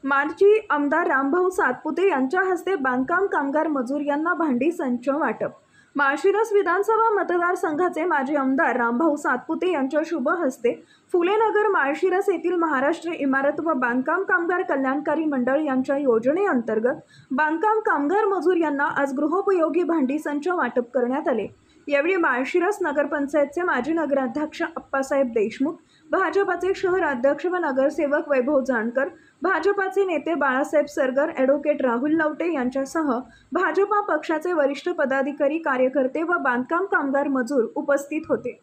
माजी आमदार रामभाऊ सातपुते यांच्या हस्ते बांधकाम कामगार मजूर यांना भांडी संच वाटप। माळशिरस विधानसभा मतदारसंघाचे माजी आमदार रामभाऊ सातपुते यांच्या शुभ हस्ते फुलेनगर माळशिरस येथील महाराष्ट्र इमारत व बांधकाम कामगार कल्याणकारी मंडळ यांच्या योजनेअंतर्गत बांधकाम कामगार मजूर यांना आज गृहोपयोगी भांडी संच वाटप करण्यात आले। यावेळी माळशिरस नगरपंचायतचे माजी नगराध्यक्ष अप्पासाहेब देशमुख, भाजपाचे शहर अध्यक्ष व नगरसेवक वैभव जानकर, भाजपाचे नेते बाळासाहेब सरगर, ॲडव्होकेट राहुल लवटे यांच्यासह भाजपा पक्षाचे वरिष्ठ पदाधिकारी, कार्यकर्ते व बांधकाम कामगार मजूर उपस्थित होते।